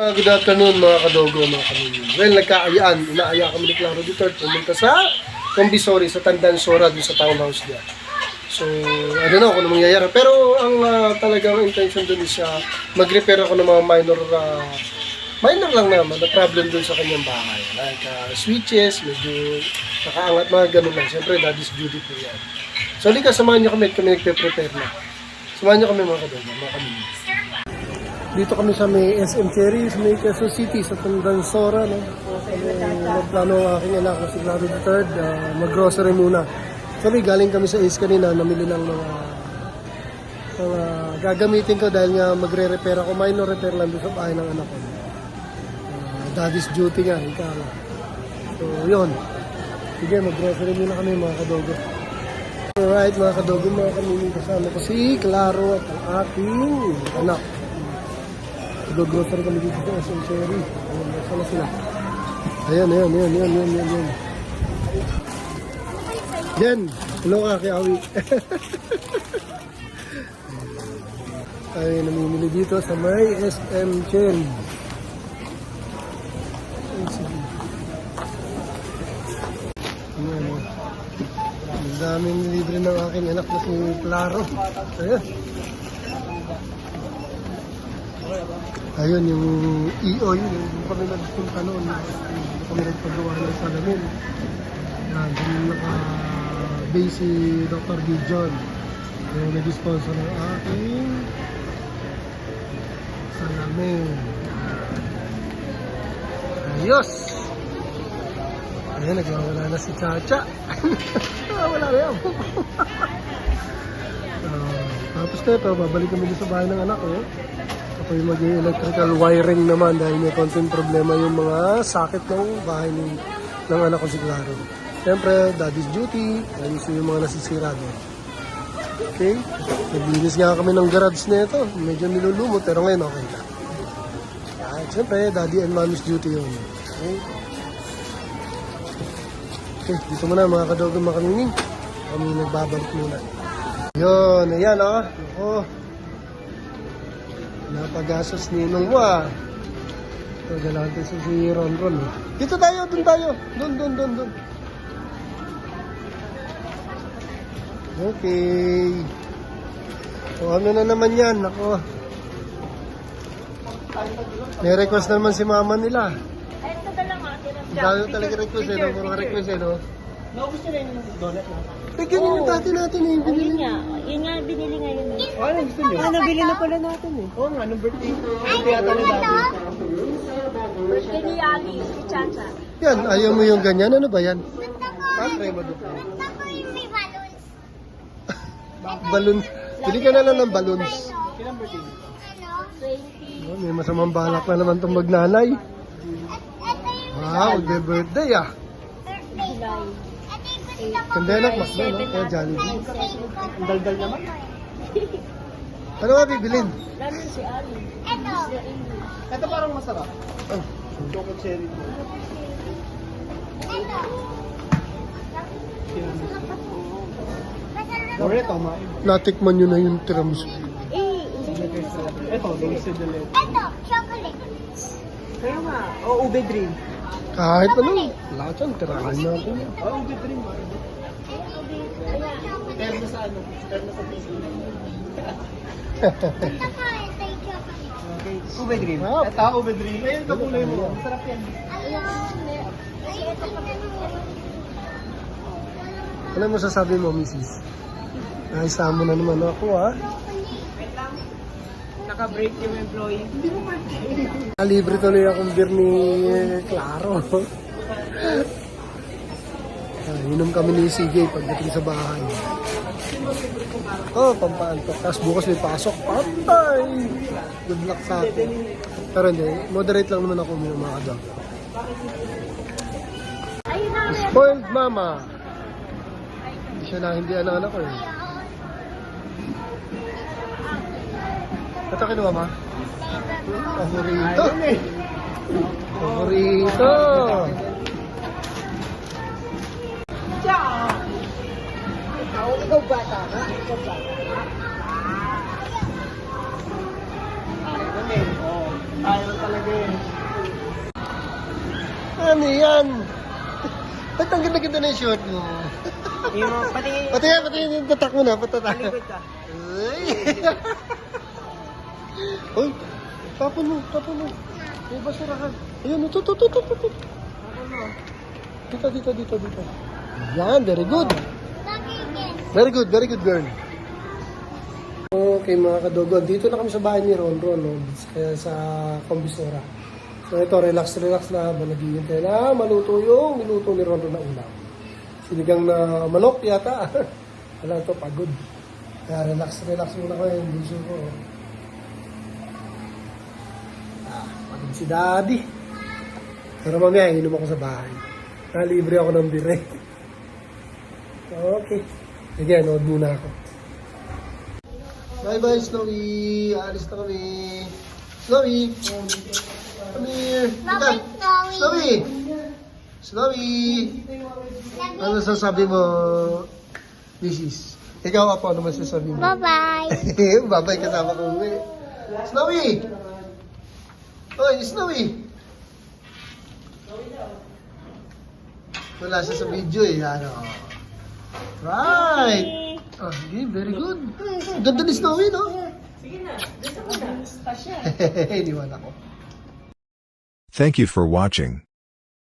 Good afternoon mga kadogo, mga kamilyo. Well, inaaya kami ni Claro Duterte pumunta sa Combisori, sa Tandansora, dun sa townhouse niya. So, I don't know kung ano mangyayari. Pero ang talagang intention dun is mag-repair ako ng mga minor lang naman na problem dun sa kanyang bahay. Like switches, medyo nakaangat, mga ganun lang. Siyempre, daddy's duty po yan. So, halika, samahan niyo kami at kami nagpe-prepare na. Samahan niyo kami mga kadogo, mga kamilyo. Dito kami sa may SM Cherry, sa may Quezon City, sa Tandansora, no? Nagplano ang aking anak na si Claro Duterte, mag-grocery muna. Sorry, galing kami sa Ace kanina, namili ng mga gagamitin ko dahil nga magre-repair ako, minor repair lang doon sa bahay ng anak ko. Daddy's duty nga, ika nga. So, yun. Sige, mag-grocery muna kami mga kadogo. Alright mga kadogo, mga kamiming kasama ko si Claro at ang aking anak. Mag-grocery kami dito sa SM Cherry. Sana sila. Ayan. Jen, hello ka kay Awi. Tayo namimili dito sa may SM Cherry. Ayan. Ang daming libre ng aking anak na si Claro. Ayan. Ayun, yung EO yun, yung kami nagpunta noon, kami nagpagawa ng salamin. Yan, yung naka-base si Dr. Gijon. Yung nag-sponsor ng aking salamin. Ayos! Ayan, nagwawala na si Chacha. Wala na yan. Tapos na ito, babalik kami sa bahay ng anak ko. Ako yung maging electrical wiring naman dahil may konting problema yung mga socket ng bahay ng anak ko si Claro. Siyempre, daddy's duty, ayos yung mga nasisira doon. Okay? Naglinis nga kami ng garage na ito. Medyo nilulumot pero ngayon okay na. Siyempre, daddy and mommy's duty yun. Okay? Okay, dito muna mga kadogo, mga kamining. Kami nagbabalik muna. Yun, ayan o. Ako. Napagasos ni Nong Wa. Ito, galante si Ron. Dito tayo, dun tayo. Dun. Okay. So, ano na naman yan? Ako. May request na naman si mama nila. Ay, ito lang Dahil talaga request eh, no? Puro request eh, no? Naubos nila yung donut na. Ganyan yung dati natin eh, yung binili. Yun nga, binili ngayon. Ano gusto nyo? Nabili na pala natin eh. Oo nga, nung birthday. Birthday ata ni Daddy. Birthday ni Ali, si Chacha. Yan, ayaw mo yung ganyan? Ano ba yan? Patry mo doon. Balloon. Pili ka na lang ng balloons. Kailan birthday? 20. Oh, may masamang balak na naman itong magnanay. Wow, birthday ah. July. Kandenak, Macdo, no? Kaya Jollibee. Ang daldal naman. Ano ba bibilin? Lalo si Ali. Ito parang masarap. Oh, Chocolate cherry po. Or ito, main. natikman nyo na yung tiramisu. Ito, dulce de leche. chocolate. Kaya nga, ube dream. Kahit ano, lahat yan, tirahan natin yan. Ube dream. Terno sa ano? Terno sa PC. Okay, ube dream. Ito, ube dream. Ayun, kakulay mo. Masarap yan. Ano mo sasabi mo, Mrs.? Naisa mo na naman ako, ha? Naka-break yung employee. Hindi mo birthday. Libre tuloy akong beer ni Claro. Inom kami ni CJ pagdating sa bahay. Oh, pampaantok. Tapos bukas may pasok. Pantay! Good luck sa akin. Pero hindi, moderate lang naman ako mga kadog. Spoiled mama. Hindi siya na, hindi anak ko eh. Ito kinuha ma? Paborito. Paborito. Ikaw bata ka? Ikaw bata ka? Ayaw talaga eh. Ano yan? Ba't ang ganda-ganda na yung short mo? Yung mga patingin. Pati yung tatak mo na, patatak. Likod ka. Uy! Uy! Tapon mo. May basurahan. Ayun, ito. Dito. Yan, very good. Very good girl. Okay mga kadogon, dito na kami sa bahay ni Ron, kaya sa Combisora. So ito, relax na habang naghihintay na maluto yung niluto ni Ron na ulam. Sinigang na manok yata. Wala to, pagod. Kaya relax muna ko yung buso ko. Pagod si Daddy. Pero mamaya, inom ako sa bahay. Nalibre ako ng bire. Okay. Sige, nood muna ako. Bye-bye, Snowy. Alis na kami. Snowy. Come here. Snowy. Ano sasabi mo, Mrs.? Ikaw, Apo, ano masasabi mo? Bye-bye. Bye-bye, kasama ko. Snowy! Oy, Snowy! Wala siya sa video eh. Ano? Right! Oh, okay, very good. Ganda ni Snowy, no? Sige na. Dito mo na. Stasya. Iniwan ako. Thank you for watching.